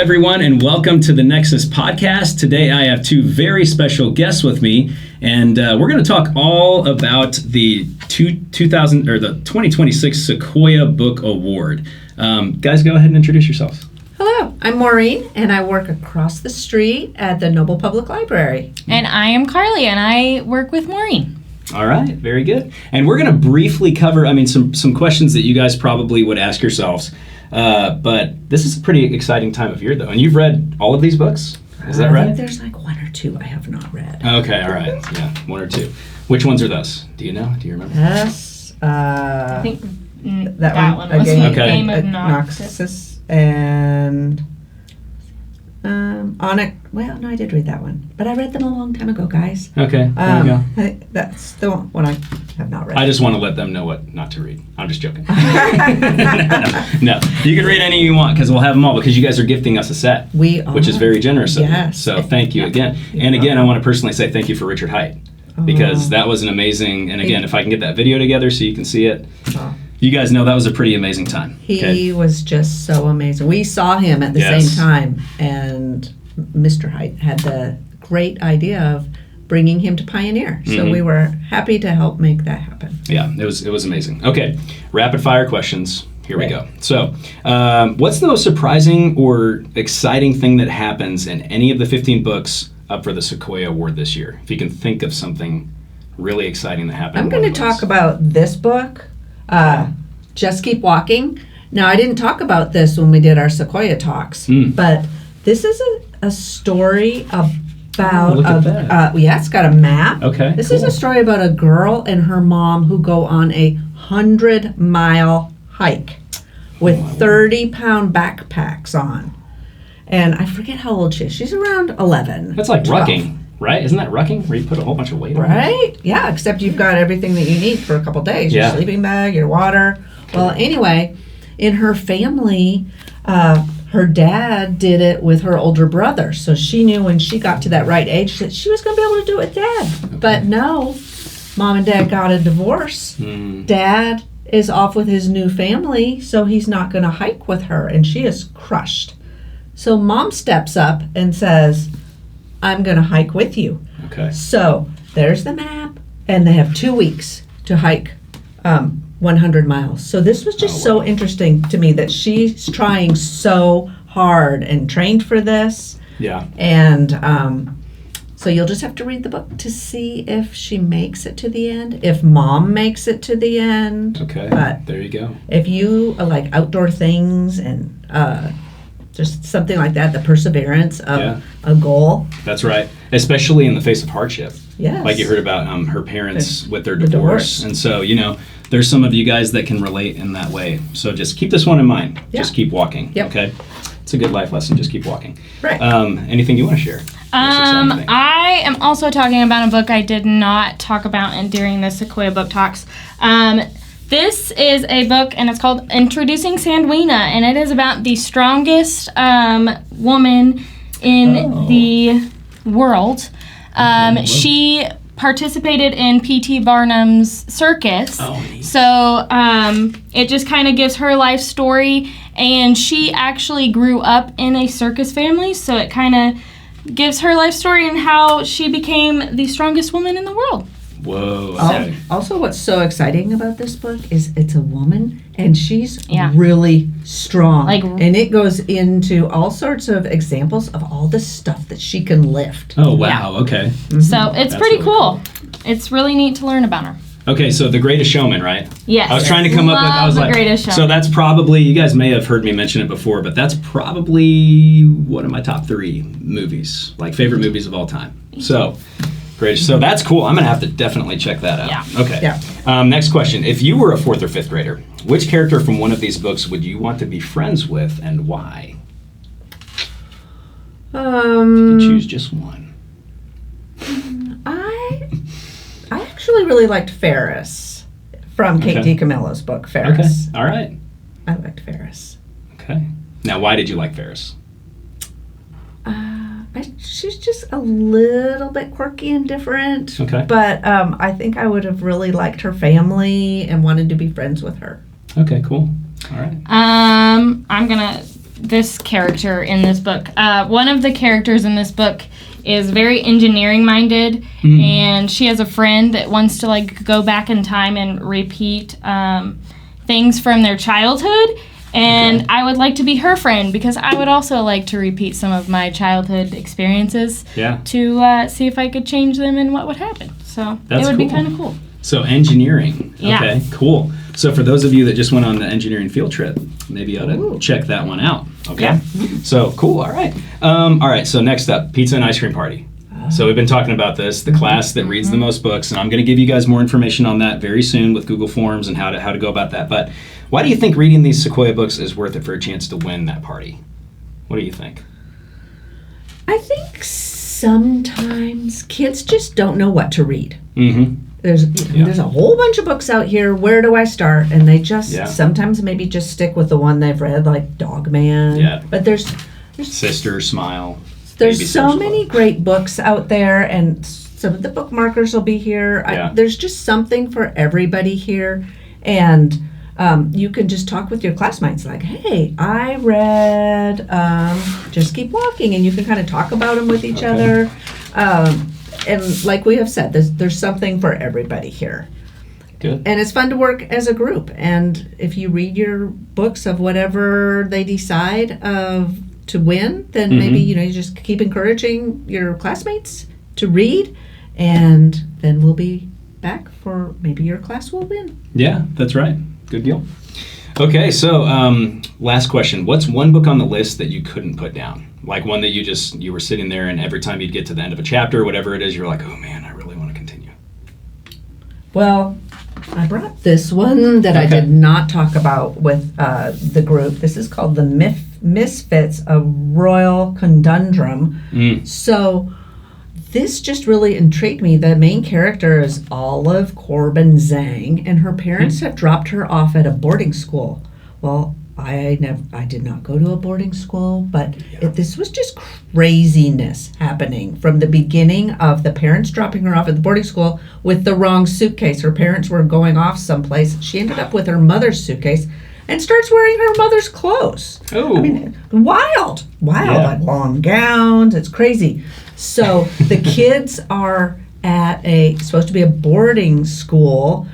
everyone, and welcome to the Nexus Podcast. Today I have two very special guests with me, and we're going to talk all about the 2026 Sequoyah Book Award. Guys, go ahead and introduce yourselves. Hello, I'm Maureen, and I work across the street at the Noble Public Library. And I am Carly, and I work with Maureen. All right, very good. And we're going to briefly cover, some questions that you guys probably would ask yourselves. But this is a pretty exciting time of year, though. And you've read all of these books? Is that right? I think there's like one or two I have not read. Okay, all right. Yeah, one or two. Which ones are those? Do you know? Do you remember? Yes. I think that one was Okay. Game of Nexus. Nexus and Onyx. Well, no, I did read that one, but I read them a long time ago, guys. Okay, there you go. That's the one I have not read. I just want to let them know what not to read. I'm just joking. No, you can read any you want because we'll have them all because you guys are gifting us a set. We are. Which is very generous of you. Yes. So thank you again. And again, I want to personally say thank you for Richard Height because that was an amazing, and again, if I can get that video together so you can see it. You guys know that was a pretty amazing time. He was just so amazing. We saw him at the same time, and Mr. Height had the great idea of bringing him to Pioneer. So we were happy to help make that happen. Yeah, it was amazing. Okay, rapid fire questions. Here we go. So, what's the most surprising or exciting thing that happens in any of the 15 books up for the Sequoyah Award this year? If you can think of something really exciting that happened. I'm going to talk about this book. Just Keep Walking. Now, I didn't talk about this when we did our Sequoyah talks, but this is a story about, it's got a map. Okay, This is a story about a girl and her mom who go on a 100-mile hike with 30-pound backpacks on. And I forget how old she is. She's around 11. That's like 12. rucking, right? Isn't that rucking where you put a whole bunch of weight on? Right? Yeah, except you've got everything that you need for a couple days. Your sleeping bag, your water. Well, anyway, in her family, her dad did it with her older brother. So she knew when she got to that right age that she was going to be able to do it with dad. Okay. But no, mom and dad got a divorce. Dad is off with his new family, so he's not going to hike with her. And she is crushed. So mom steps up and says, I'm going to hike with you. Okay. So there's the map, and they have 2 weeks to hike 100 miles. So this was just so interesting to me that she's trying so hard and trained for this. Yeah. And so you'll just have to read the book to see if she makes it to the end, if mom makes it to the end. Okay. But there you go. if you like outdoor things and just something like that, the perseverance of a goal. That's right. Especially in the face of hardship. Yes. Like you heard about her parents with their divorce. And so, there's some of you guys that can relate in that way. So just keep this one in mind. Yeah. Just keep walking. Yep. Okay? It's a good life lesson. Just keep walking. Right. Anything you want to share? I am also talking about a book I did not talk about during the Sequoyah book talks. This is a book, and it's called Introducing Sandwina, and it is about the strongest woman in the world. She participated in P.T. Barnum's circus. So it just kind of gives her life story, and she actually grew up in a circus family, so it kind of gives her life story and how she became the strongest woman in the world. Whoa. Okay. Also, what's so exciting about this book is it's a woman, and she's really strong. And it goes into all sorts of examples of all the stuff that she can lift. Oh, wow. Yeah. Okay. So it's pretty really cool. It's really neat to learn about her. Okay, so The Greatest Showman, right? Yes. I was trying to come up with, I was The like, Greatest Showman. So that's probably, you guys may have heard me mention it before, but that's probably one of my top 3 movies, like favorite movies of all time. So, great. So that's cool. I'm going to have to definitely check that out. Yeah. Okay. Yeah. Next question. If you were a 4th or 5th grader, which character from one of these books would you want to be friends with and why? You choose just one. I actually really liked Ferris from Kate DiCamillo's book, Ferris. Okay. All right. I liked Ferris. Okay. Now, why did you like Ferris? She's just a little bit quirky and different. Okay. But I think I would have really liked her family and wanted to be friends with her. Okay, cool. All right. I'm gonna this character in this book. One of the characters in this book is very engineering minded, and she has a friend that wants to like go back in time and repeat things from their childhood. And I would like to be her friend because I would also like to repeat some of my childhood experiences to see if I could change them and what would happen. So it would be kind of cool. So engineering. Yeah. Okay, cool. So for those of you that just went on the engineering field trip, maybe you ought to check that one out. Okay. Yeah. So cool. All right. All right. So next up, pizza and ice cream party. So we've been talking about this, the class that reads the most books, and I'm going to give you guys more information on that very soon with Google Forms and how to go about that. But why do you think reading these Sequoyah books is worth it for a chance to win that party? What do you think? I think sometimes kids just don't know what to read. Mm-hmm. There's a whole bunch of books out here. Where do I start? And they just sometimes maybe just stick with the one they've read, like Dog Man. Yeah. But there's Sister, Smile. There's so many great books out there, and some of the bookmarkers will be here. There's just something for everybody here, and you can just talk with your classmates like, hey, I read Just Keep Walking, and you can kind of talk about them with each other. And like we have said, there's something for everybody here. Good. And it's fun to work as a group. And if you read your books of whatever they decide to win, then maybe you just keep encouraging your classmates to read, and then we'll be back for maybe your class will win. Yeah, that's right. Good deal. Okay, so last question. What's one book on the list that you couldn't put down? Like one that you were sitting there and every time you'd get to the end of a chapter, whatever it is, you're like, oh man, I really want to continue. Well, I brought this one that I did not talk about with the group. This is called The Misfits, a Royal Conundrum. So this just really intrigued me. The main character is Olive Corbin Zhang, and her parents have dropped her off at a boarding school. Well, I did not go to a boarding school, but this was just craziness happening from the beginning of the parents dropping her off at the boarding school with the wrong suitcase. Her parents were going off someplace. She ended up with her mother's suitcase and starts wearing her mother's clothes. Oh. I mean, wild, like long gowns. It's crazy. So the kids are at supposed to be a boarding school,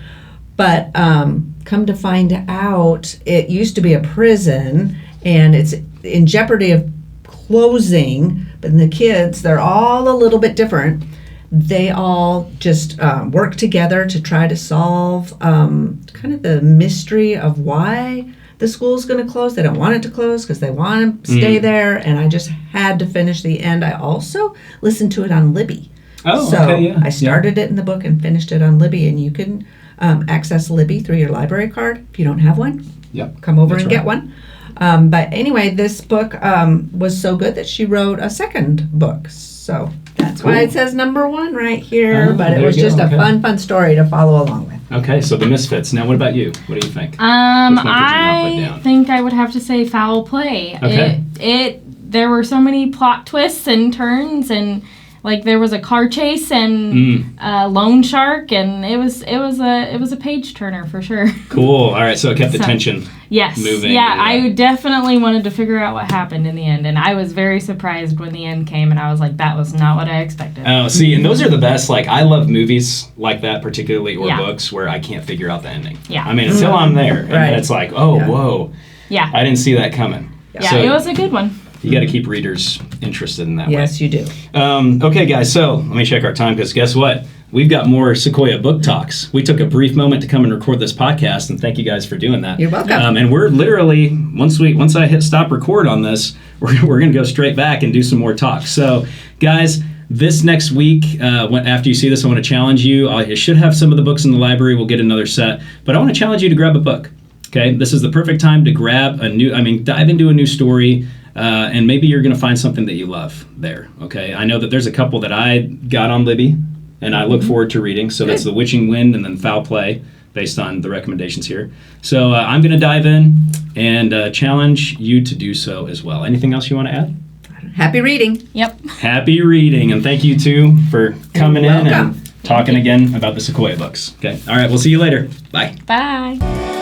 but come to find out it used to be a prison, and it's in jeopardy of closing. But the kids, they're all a little bit different. They all just work together to try to solve kind of the mystery of why the school's going to close. They don't want it to close because they want to stay there, and I just had to finish the end. I also listened to it on Libby. Oh, so okay, yeah. I started it in the book and finished it on Libby, and you can access Libby through your library card. If you don't have one, come over and get one. But anyway, this book was so good that she wrote a second book. So that's why it says number 1 right here. But it was just a fun story to follow along with. Okay, so The Misfits. Now, what about you? What do you think? I think I would have to say Foul Play. Okay. There were so many plot twists and turns, and like there was a car chase and a loan shark, and it was a page turner for sure. Cool. All right, so it kept the tension. Yes. Moving. Yeah, I definitely wanted to figure out what happened in the end, and I was very surprised when the end came, and I was like, that was not what I expected. Oh, see, and those are the best. Like, I love movies like that particularly, or books where I can't figure out the ending. Yeah. I mean, until I'm there, and then it's like, whoa. Yeah. I didn't see that coming. Yeah, so, it was a good one. You got to keep readers interested in that way. Yes, you do. Okay, guys, so let me check our time, because guess what? We've got more Sequoyah book talks. We took a brief moment to come and record this podcast, and thank you guys for doing that. You're welcome. And we're literally, once I hit stop record on this, we're going to go straight back and do some more talks. So, guys, this next week, after you see this, I want to challenge you. I should have some of the books in the library. We'll get another set. But I want to challenge you to grab a book. Okay? This is the perfect time to grab dive into a new story. And maybe you're going to find something that you love there, okay? I know that there's a couple that I got on Libby, and I look forward to reading. So that's The Witching Wind and then Foul Play, based on the recommendations here. So I'm going to dive in and challenge you to do so as well. Anything else you want to add? Happy reading. Yep. Happy reading, and thank you, too, for coming in and talking again about the Sequoyah books. Okay, all right, we'll see you later. Bye. Bye.